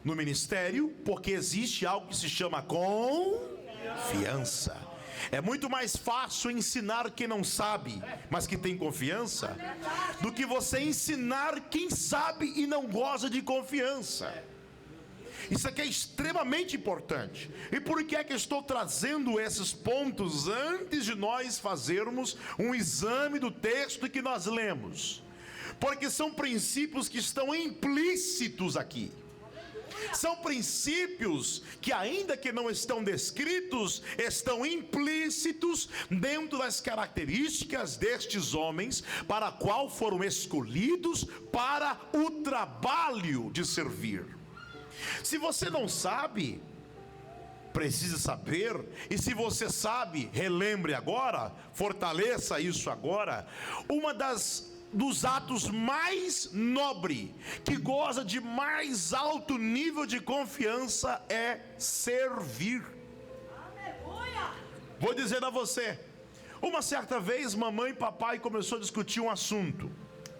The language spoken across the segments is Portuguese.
no ministério, porque existe algo que se chama confiança. É muito mais fácil ensinar quem não sabe, mas que tem confiança, do que você ensinar quem sabe e não goza de confiança. Isso aqui é extremamente importante. E por que é que eu estou trazendo esses pontos antes de nós fazermos um exame do texto que nós lemos? Porque são princípios que estão implícitos aqui. São princípios que, ainda que não estão descritos, estão implícitos dentro das características destes homens, para a qual foram escolhidos para o trabalho de servir. Se você não sabe, precisa saber. E se você sabe, relembre agora, fortaleça isso agora. Dos atos mais nobre, que goza de mais alto nível de confiança, é servir. Aleluia! Vou dizer a você, uma certa vez mamãe e papai começou a discutir um assunto,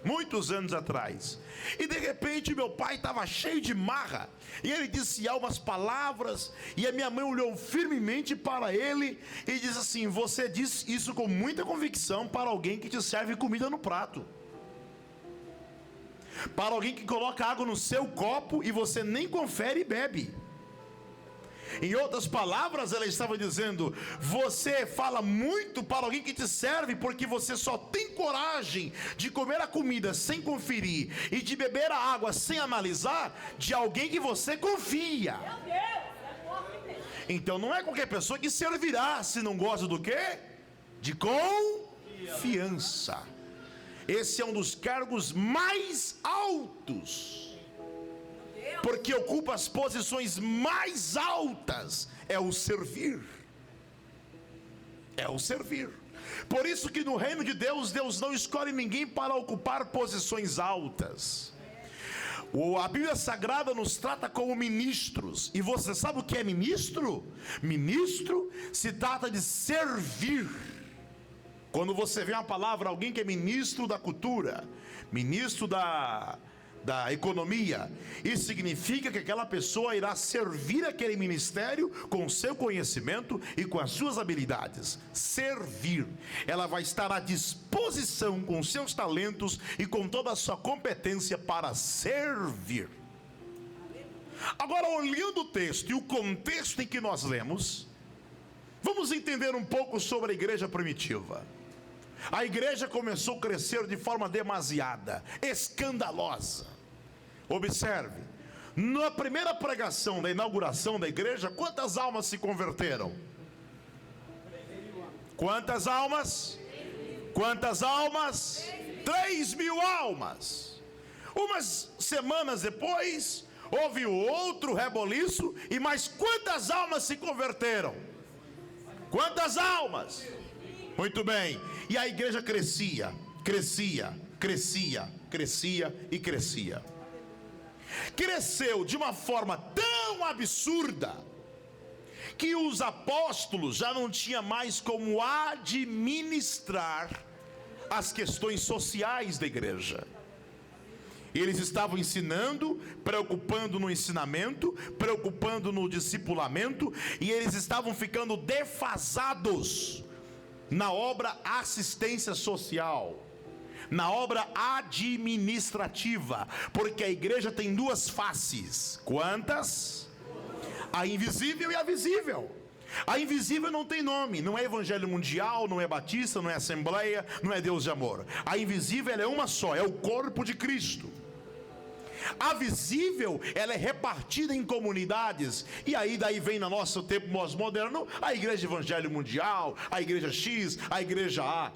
muitos anos atrás, e de repente meu pai estava cheio de marra, e ele disse algumas palavras, e a minha mãe olhou firmemente para ele e disse assim: você diz isso com muita convicção para alguém que te serve comida no prato, para alguém que coloca água no seu copo e você nem confere e bebe. Em outras palavras, ela estava dizendo: você fala muito para alguém que te serve, porque você só tem coragem de comer a comida sem conferir e de beber a água sem analisar, de alguém que você confia. Meu Deus, é forte mesmo. Então não é qualquer pessoa que servirá, se não gosta do quê? De confiança. Esse é um dos cargos mais altos, porque ocupa as posições mais altas. É o servir. É o servir. Por isso que no reino de Deus, Deus não escolhe ninguém para ocupar posições altas. A Bíblia Sagrada nos trata como ministros. E você sabe o que é ministro? Ministro se trata de servir. Quando você vê uma palavra, alguém que é ministro da cultura, ministro da economia, isso significa que aquela pessoa irá servir aquele ministério com o seu conhecimento e com as suas habilidades. Servir. Ela vai estar à disposição com seus talentos e com toda a sua competência para servir. Agora, olhando o texto e o contexto em que nós lemos, vamos entender um pouco sobre a igreja primitiva. A igreja começou a crescer de forma demasiada, escandalosa. Observe, na primeira pregação da inauguração da igreja, quantas almas se converteram? Quantas almas? Quantas almas? 3.000 almas. Umas semanas depois, houve outro reboliço, e mais quantas almas se converteram? Quantas almas? Muito bem. E a igreja crescia, crescia, crescia, crescia e crescia. Cresceu de uma forma tão absurda que os apóstolos já não tinham mais como administrar as questões sociais da igreja. Eles estavam ensinando, preocupando no ensinamento, preocupando no discipulamento, e eles estavam ficando defasados na obra assistência social, na obra administrativa, porque a igreja tem duas faces. Quantas? A invisível e a visível. A invisível não tem nome, não é evangelho mundial, não é batista, não é assembleia, não é Deus de amor. A invisível, ela é uma só, é o corpo de Cristo. A visível, ela é repartida em comunidades. E aí daí vem no nosso tempo moderno a igreja evangelho mundial, a igreja X, a igreja A.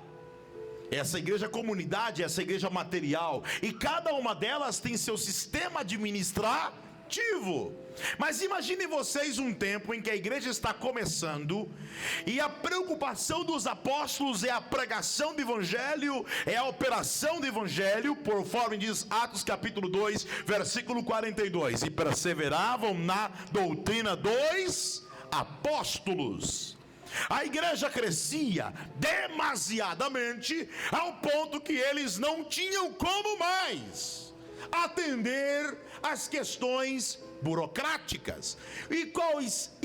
Essa igreja comunidade, essa igreja material, e cada uma delas tem seu sistema administrativo. Mas imaginem vocês um tempo em que a igreja está começando, e a preocupação dos apóstolos é a pregação do evangelho, é a operação do evangelho, conforme diz Atos capítulo 2, versículo 42. E perseveravam na doutrina dos apóstolos. A igreja crescia demasiadamente, ao ponto que eles não tinham como mais atender as questões burocráticas. E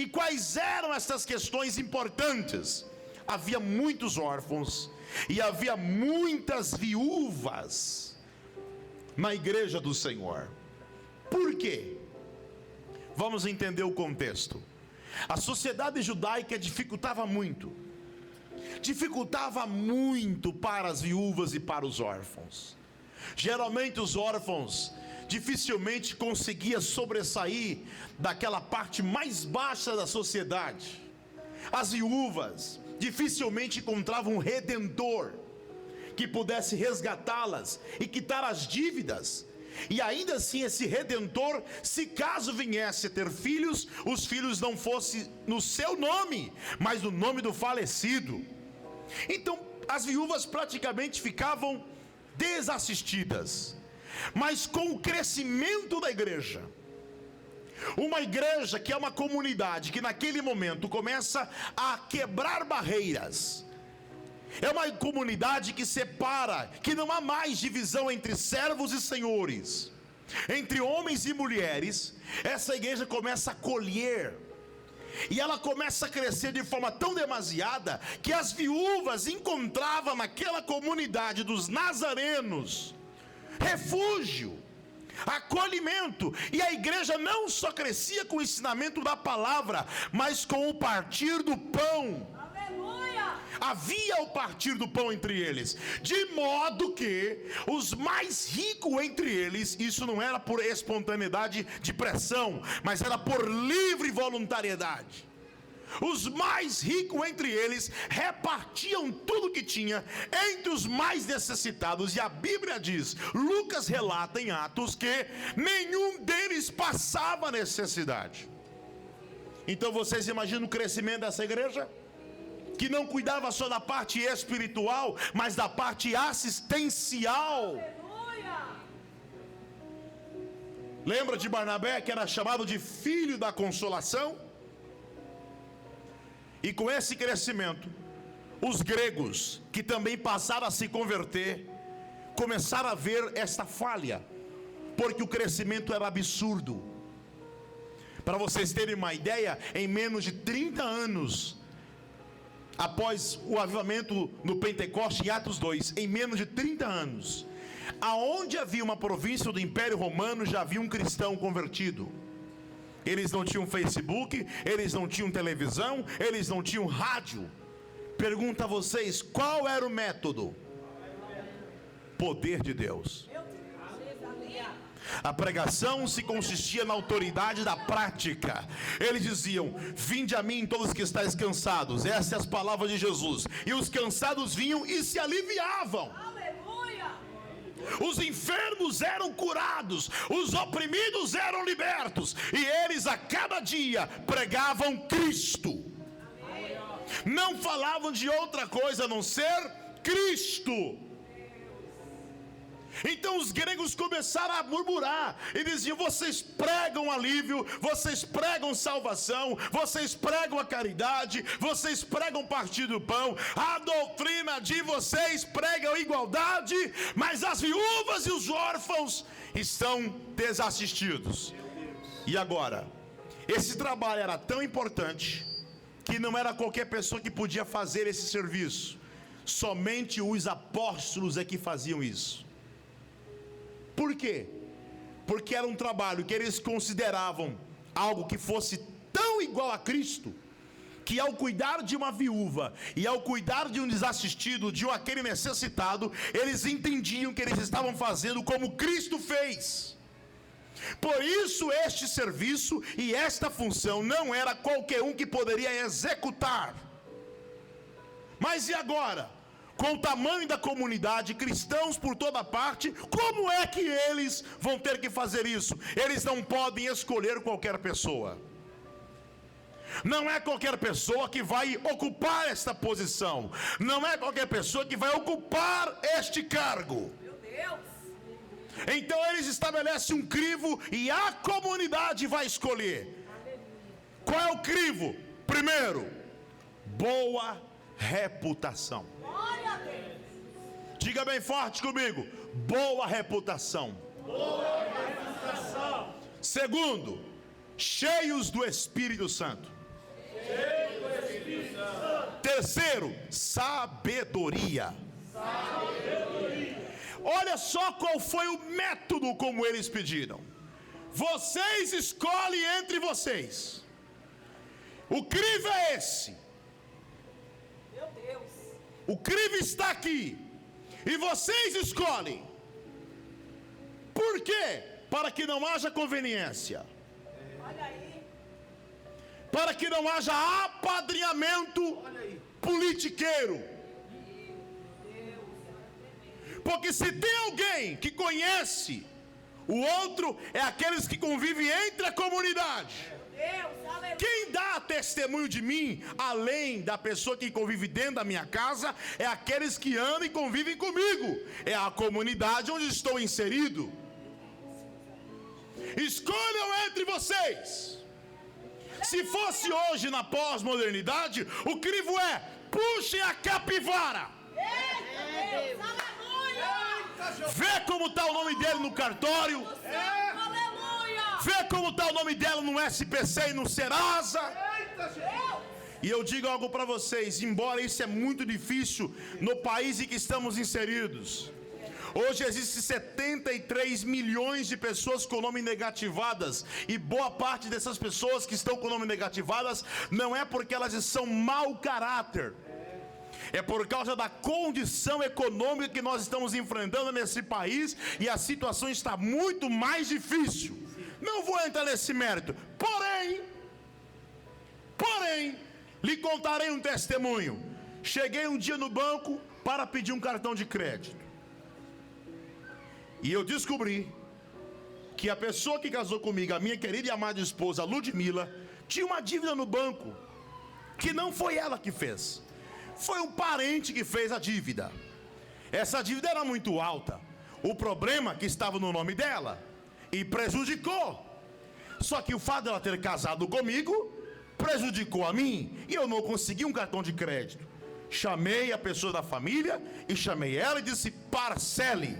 quais eram essas questões importantes? Havia muitos órfãos e havia muitas viúvas na igreja do Senhor. Por quê? Vamos entender o contexto. A sociedade judaica dificultava muito para as viúvas e para os órfãos. Geralmente os órfãos dificilmente conseguiam sobressair daquela parte mais baixa da sociedade. As viúvas dificilmente encontravam um redentor que pudesse resgatá-las e quitar as dívidas. E ainda assim esse redentor, se caso viesse a ter filhos, os filhos não fossem no seu nome, mas no nome do falecido. Então as viúvas praticamente ficavam desassistidas. Mas com o crescimento da igreja, uma igreja que é uma comunidade que naquele momento começa a quebrar barreiras, é uma comunidade que separa, que não há mais divisão entre servos e senhores, entre homens e mulheres. Essa igreja começa a colher, e ela começa a crescer de forma tão demasiada, que as viúvas encontravam naquela comunidade dos nazarenos refúgio, acolhimento. E a igreja não só crescia com o ensinamento da palavra, mas com o partir do pão. Havia o partir do pão entre eles, de modo que os mais ricos entre eles, isso não era por espontaneidade de pressão, mas era por livre voluntariedade. Os mais ricos entre eles repartiam tudo que tinha entre os mais necessitados. E a Bíblia diz, Lucas relata em Atos, que nenhum deles passava necessidade. Então vocês imaginam o crescimento dessa igreja? Que não cuidava só da parte espiritual, mas da parte assistencial. Lembra de Barnabé, que era chamado de filho da consolação? E com esse crescimento, os gregos, que também passaram a se converter, começaram a ver esta falha, porque o crescimento era absurdo. Para vocês terem uma ideia, em menos de 30 anos, após o avivamento no Pentecoste, em Atos 2, em menos de 30 anos, aonde havia uma província do Império Romano, já havia um cristão convertido. Eles não tinham Facebook, eles não tinham televisão, eles não tinham rádio. Pergunto a vocês, qual era o método? Poder de Deus. A pregação se consistia na autoridade da prática. Eles diziam, vinde a mim todos que estáis cansados. Essas são as palavras de Jesus. E os cansados vinham e se aliviavam. Os enfermos eram curados, os oprimidos eram libertos, e eles a cada dia pregavam Cristo. Não falavam de outra coisa a não ser Cristo. Então os gregos começaram a murmurar e diziam, vocês pregam alívio, vocês pregam salvação, vocês pregam a caridade, vocês pregam partir do pão, a doutrina de vocês prega igualdade, mas as viúvas e os órfãos estão desassistidos. E agora, esse trabalho era tão importante que não era qualquer pessoa que podia fazer esse serviço, somente os apóstolos é que faziam isso. Por quê? Porque era um trabalho que eles consideravam algo que fosse tão igual a Cristo, que ao cuidar de uma viúva e ao cuidar de um desassistido, de aquele necessitado, eles entendiam que eles estavam fazendo como Cristo fez. Por isso este serviço e esta função não era qualquer um que poderia executar. Mas e agora? Com o tamanho da comunidade, cristãos por toda parte, como é que eles vão ter que fazer isso? Eles não podem escolher qualquer pessoa. Não é qualquer pessoa que vai ocupar esta posição. Não é qualquer pessoa que vai ocupar este cargo. Meu Deus! Então eles estabelecem um crivo e a comunidade vai escolher. Qual é o crivo? Primeiro, boa reputação. Diga bem forte comigo, boa reputação. Boa reputação. Segundo, cheios do Espírito Santo. Terceiro, sabedoria. Olha só qual foi o método como eles pediram. Vocês escolhem entre vocês. O crivo é esse. Meu Deus. O crivo está aqui. E vocês escolhem. Por quê? Para que não haja conveniência. Olha aí. Para que não haja apadrinhamento politiqueiro. Porque se tem alguém que conhece o outro, é aqueles que convivem entre a comunidade. Deus, aleluia. Quem dá testemunho de mim, além da pessoa que convive dentro da minha casa, é aqueles que andam e convivem comigo. É a comunidade onde estou inserido. Escolham entre vocês. Se fosse hoje na pós-modernidade, o crivo é: puxem a capivara. Eita, Deus, aleluia. Vê como está o nome dele no cartório. Aleluia. Vê como está o nome dela no SPC e no Serasa. E eu digo algo para vocês, embora isso é muito difícil no país em que estamos inseridos. Hoje existem 73 milhões de pessoas com nome negativadas. E boa parte dessas pessoas que estão com nome negativadas não é porque elas são mau caráter. É por causa da condição econômica que nós estamos enfrentando nesse país. E a situação está muito mais difícil. Não vou entrar nesse mérito. Porém, lhe contarei um testemunho. Cheguei um dia no banco para pedir um cartão de crédito. E eu descobri que a pessoa que casou comigo, a minha querida e amada esposa Ludmila, tinha uma dívida no banco, que não foi ela que fez. Foi um parente que fez a dívida. Essa dívida era muito alta. O problema é que estava no nome dela e prejudicou. Só que o fato dela ter casado comigo prejudicou a mim e eu não consegui um cartão de crédito. Chamei a pessoa da família e chamei ela e disse: parcele,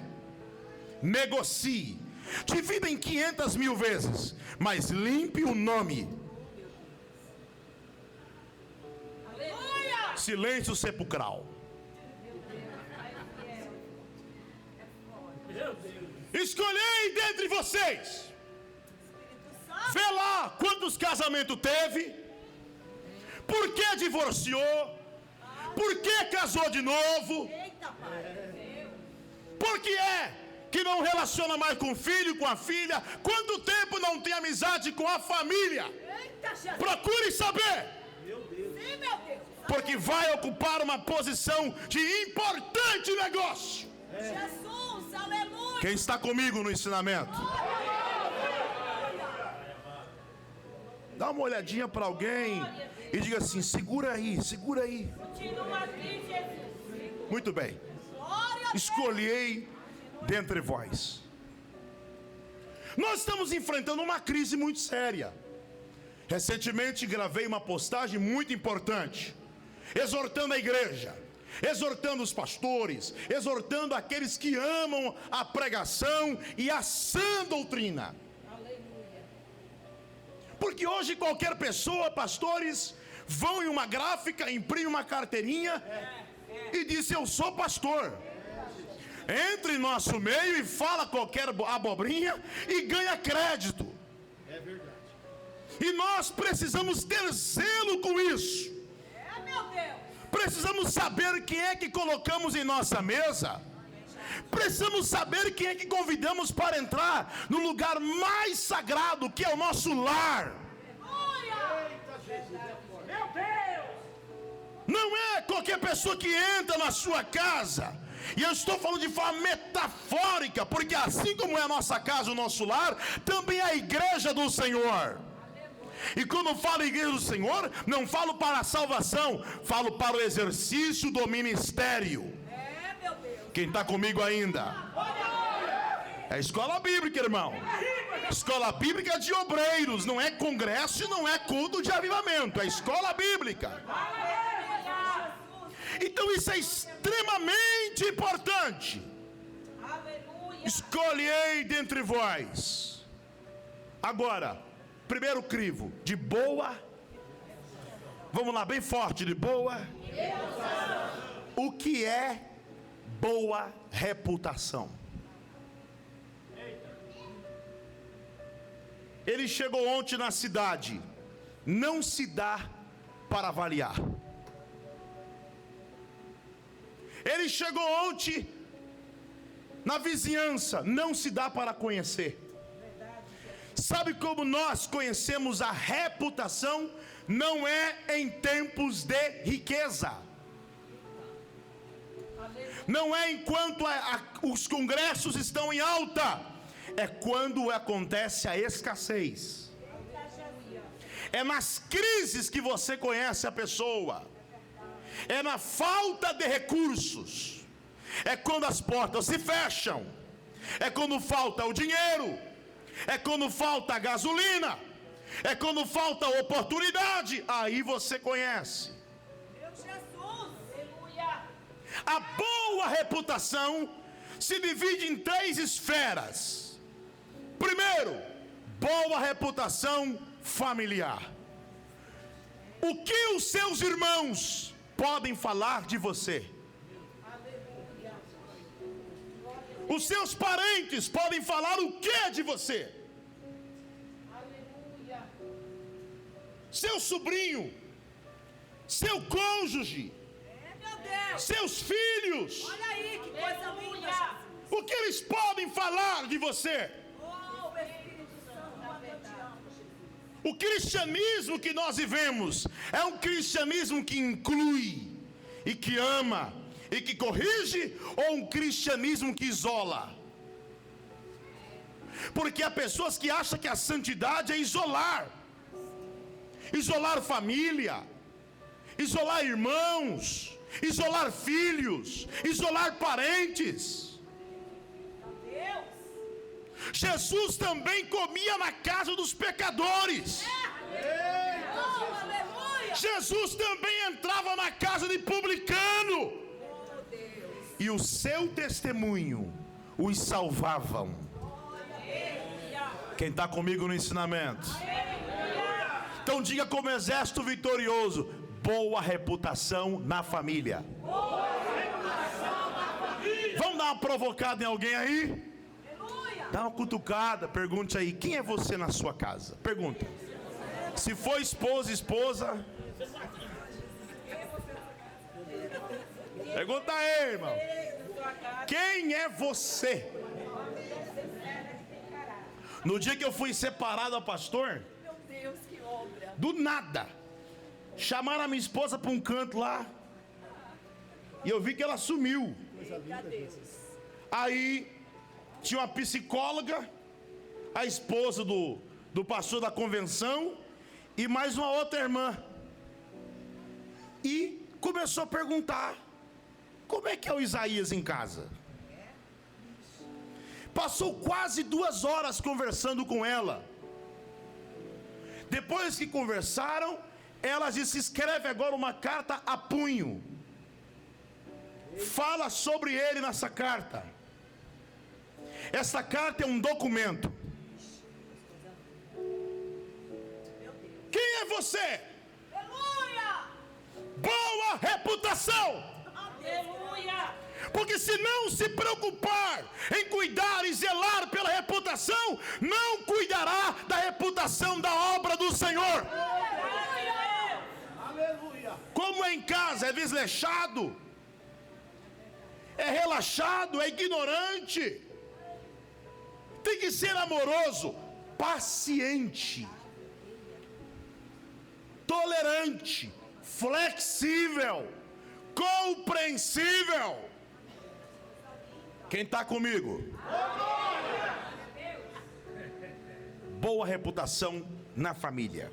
negocie, divida em 500 mil vezes, mas limpe o nome. Aleluia. Silêncio sepulcral. Escolhei dentre vocês. Vê lá quantos casamentos teve, por que divorciou, por que casou de novo, Eita, Pai. por que que não relaciona mais com o filho, com a filha, quanto tempo não tem amizade com a família. Eita, Jesus. Procure saber, Sim, meu Deus. porque vai ocupar uma posição de importante negócio. Jesus, aleluia. Quem está comigo no ensinamento? Dá uma olhadinha para alguém e diga assim: segura aí, segura aí. Continua aqui, Jesus. Muito bem. Glória a Deus. Escolhei dentre vós. Nós estamos enfrentando uma crise muito séria. Recentemente gravei uma postagem muito importante, exortando a igreja, exortando os pastores, exortando aqueles que amam a pregação e a sã doutrina. Porque hoje qualquer pessoa, pastores, vão em uma gráfica, imprimem uma carteirinha e diz: eu sou pastor. Entra em nosso meio e fala qualquer abobrinha e ganha crédito. É verdade. E nós precisamos ter zelo com isso. É, meu Deus. Precisamos saber quem é que colocamos em nossa mesa. Precisamos saber quem é que convidamos para entrar no lugar mais sagrado, que é o nosso lar. Eita, Jesus, é forte. Meu Deus. Não é qualquer pessoa que entra na sua casa. E eu estou falando de forma metafórica, porque assim como é a nossa casa, o nosso lar, também é a igreja do Senhor. E quando falo igreja do Senhor, não falo para a salvação, falo para o exercício do ministério. É, meu Deus. Quem está comigo ainda? É escola bíblica, irmão. Escola bíblica de obreiros, não é congresso e não é culto de avivamento, é escola bíblica. Então isso é extremamente importante. Aleluia. Escolhei dentre vós Agora, primeiro crivo, de boa. Vamos lá, bem forte, de boa. O que é boa reputação? Ele chegou ontem na cidade. Não se dá para avaliar. Ele chegou ontem na vizinhança. Não se dá para conhecer. Sabe como nós conhecemos a reputação? Não é em tempos de riqueza. Não é enquanto os congressos estão em alta. É quando acontece a escassez. É nas crises que você conhece a pessoa. É na falta de recursos. É quando as portas se fecham. É quando falta o dinheiro. É quando falta a gasolina. É quando falta a oportunidade. Aí você conhece. Meu Jesus. Aleluia. A boa reputação se divide em 3 esferas. Primeiro, boa reputação familiar. O que os seus irmãos podem falar de você? Os seus parentes podem falar o que de você? Seu sobrinho, seu cônjuge, Meu Deus. seus filhos, Olha aí, que coisa linda, Jesus. o que eles podem falar de você? Oh, Espírito Santo, quanto eu te amo, Jesus. O cristianismo que nós vivemos é um cristianismo que inclui e que ama e que corrige, ou um cristianismo que isola? Porque há pessoas que acham que a santidade é isolar família, isolar irmãos, isolar filhos, isolar parentes. Deus. Jesus também comia na casa dos pecadores. Oh, aleluia. Jesus também entrava na casa de publicano. Oh, Deus. E o seu testemunho os salvavam. Quem está comigo no ensinamento? Então diga como exército vitorioso: boa reputação na família. Vamos dar uma provocada em alguém aí? Aleluia. Dá uma cutucada, pergunte aí: quem é você na sua casa? Pergunta. Se for esposa. Pergunta aí, irmão. Quem é você? No dia que eu fui separado a pastor, Meu Deus, que obra. do nada, chamaram a minha esposa para um canto lá, e eu vi que ela sumiu. Eita Deus. Aí tinha uma psicóloga, a esposa do pastor da convenção, e mais uma outra irmã. E começou a perguntar: como é que é o Isaías em casa? Passou quase 2 horas conversando com ela. Depois que conversaram, ela disse: escreve agora uma carta a punho. Fala sobre ele nessa carta. Essa carta é um documento. Quem é você? Aleluia. Boa reputação. Aleluia. Porque se não se preocupar em cuidar e zelar pela reputação, não cuidará da reputação da obra do Senhor. Aleluia. Como é em casa, é desleixado, é relaxado, é ignorante. Tem que ser amoroso, paciente, tolerante, flexível, compreensível. Quem está comigo? Boa reputação na família.